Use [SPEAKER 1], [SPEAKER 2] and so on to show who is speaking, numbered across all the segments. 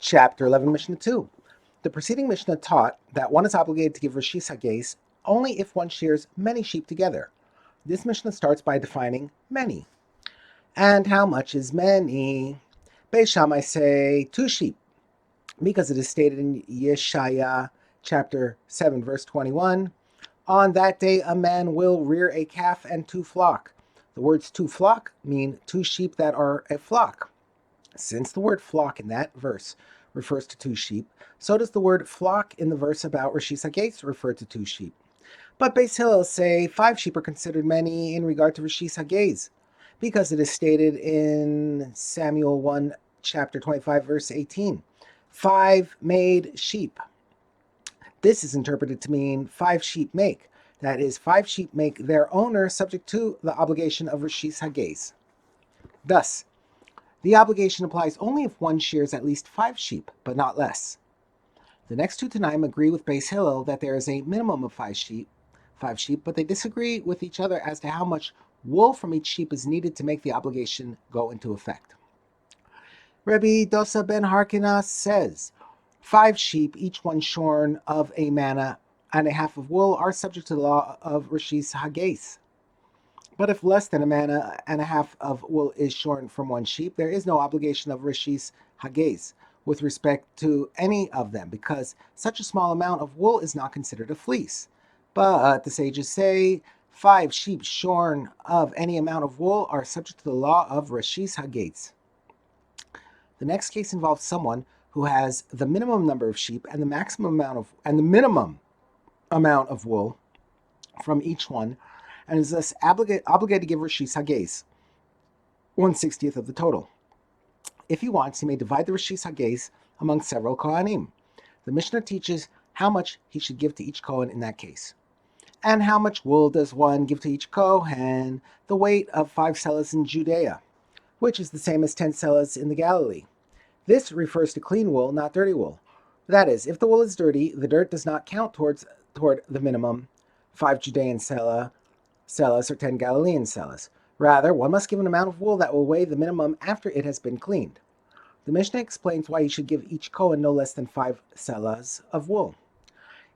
[SPEAKER 1] Chapter 11, Mishnah 2. The preceding Mishnah taught that one is obligated to give Rishis Hagez only if one shears many sheep together. This Mishnah starts by defining many. And how much is many? Beis Shammai say 2 sheep, because it is stated in Yeshaya chapter 7, verse 21, on that day a man will rear a calf and 2 flock. The words 2 flock mean 2 sheep that are a flock. Since the word flock in that verse refers to 2 sheep, so does the word flock in the verse about Rishis Hagez refer to 2 sheep. But Beis Hillel say 5 sheep are considered many in regard to Rishis Hagez, because it is stated in Samuel 1, chapter 25, verse 18, 5 made sheep. This is interpreted to mean 5 sheep make. That is, 5 sheep make their owner subject to the obligation of Rishis Hagez. Thus, the obligation applies only if one shears at least 5 sheep, but not less. The next 2 Tanaim agree with Beis Hillel that there is a minimum of 5 sheep, but they disagree with each other as to how much wool from each sheep is needed to make the obligation go into effect. Rabbi Dosa ben Harkinas says, 5 sheep, each one shorn of a manna and a half of wool, are subject to the law of Rishis Hagez. But if less than a manna and a half of wool is shorn from one sheep, there is no obligation of Rishis Hagez with respect to any of them, because such a small amount of wool is not considered a fleece. But the sages say 5 sheep shorn of any amount of wool are subject to the law of Rishis Hagez. The next case involves someone who has the minimum number of sheep and the minimum amount of wool from each one, and is thus obligated to give Rishis Hagez 1/60th of the total. If he wants, he may divide the Rishis Hagez among several Kohanim. The Mishnah teaches how much he should give to each Kohen in that case. And how much wool does one give to each Kohen? The weight of 5 selas in Judea, which is the same as 10 selas in the Galilee. This refers to clean wool, not dirty wool. That is, if the wool is dirty, the dirt does not count toward the minimum 5 Judean selas or 10 Galilean selas. Rather, one must give an amount of wool that will weigh the minimum after it has been cleaned. The Mishnah explains why he should give each Kohen no less than 5 selas of wool.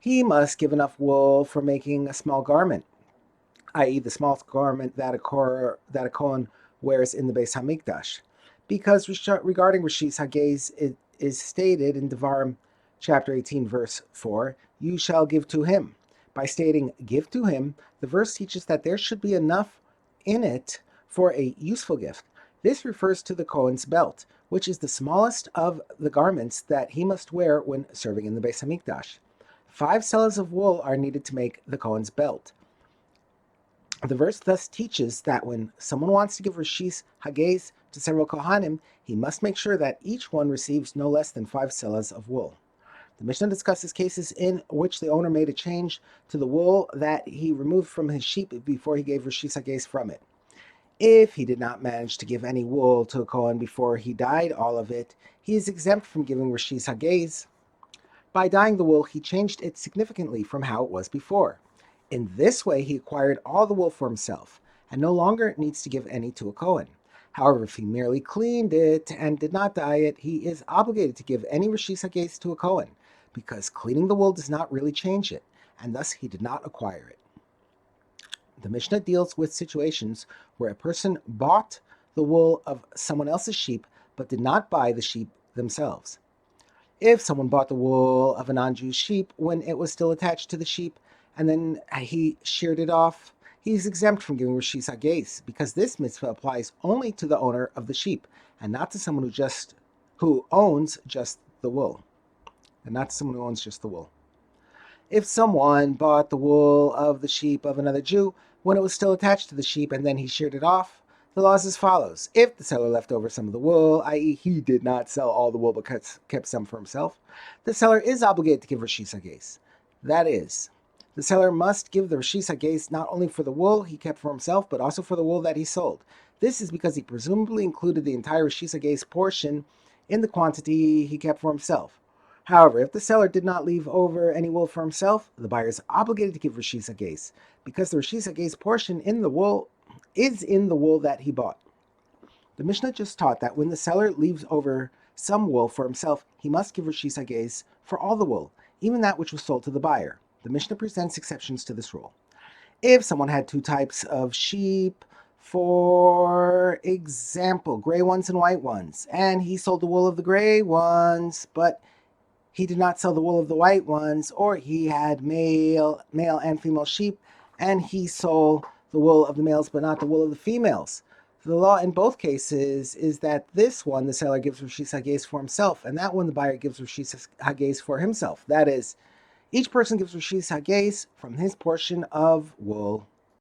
[SPEAKER 1] He must give enough wool for making a small garment, i.e. the smallest garment that a Kohen wears in the Beis Hamikdash. Because regarding Rishis Hagez, it is stated in Devarim chapter 18, verse 4, you shall give to him. By stating give to him, the verse teaches that there should be enough in it for a useful gift. This refers to the Kohen's belt, which is the smallest of the garments that he must wear when serving in the Beis Hamikdash. 5 selas of wool are needed to make the Kohen's belt. The verse thus teaches that when someone wants to give Rishis Hagez to several Kohanim, he must make sure that each one receives no less than 5 selas of wool. The Mishnah discusses cases in which the owner made a change to the wool that he removed from his sheep before he gave Rishis Hagez from it. If he did not manage to give any wool to a Kohen before he dyed all of it, he is exempt from giving Rishis Hagez. By dyeing the wool, he changed it significantly from how it was before. In this way, he acquired all the wool for himself, and no longer needs to give any to a Kohen. However, if he merely cleaned it and did not dye it, he is obligated to give any Rishis Hagez to a Kohen, because cleaning the wool does not really change it, and thus he did not acquire it. The Mishnah deals with situations where a person bought the wool of someone else's sheep, but did not buy the sheep themselves. If someone bought the wool of a non-Jew sheep when it was still attached to the sheep, and then he sheared it off, he is exempt from giving Rishis Hagez, because this mitzvah applies only to the owner of the sheep, and not to someone who owns just the wool. If someone bought the wool of the sheep of another Jew when it was still attached to the sheep, and then he sheared it off, the law is as follows. If the seller left over some of the wool, i.e. he did not sell all the wool but kept some for himself, the seller is obligated to give Rishis Hagez. That is, the seller must give the Rishis Hagez not only for the wool he kept for himself, but also for the wool that he sold. This is because he presumably included the entire Rishis Hagez portion in the quantity he kept for himself. However, if the seller did not leave over any wool for himself, the buyer is obligated to give Rishis Hagez, because the Rishis Hagez portion in the wool is in the wool that he bought. The Mishnah just taught that when the seller leaves over some wool for himself, he must give Rishis Hagez for all the wool, even that which was sold to the buyer. The Mishnah presents exceptions to this rule. If someone had two types of sheep, for example, gray ones and white ones, and he sold the wool of the gray ones, but he did not sell the wool of the white ones, or he had male and female sheep, and he sold the wool of the males, but not the wool of the females. The law in both cases is that this one, the seller gives Rishis Hagez for himself, and that one, the buyer gives Rishis Hagez for himself. That is, each person gives Rishis Hagez from his portion of wool.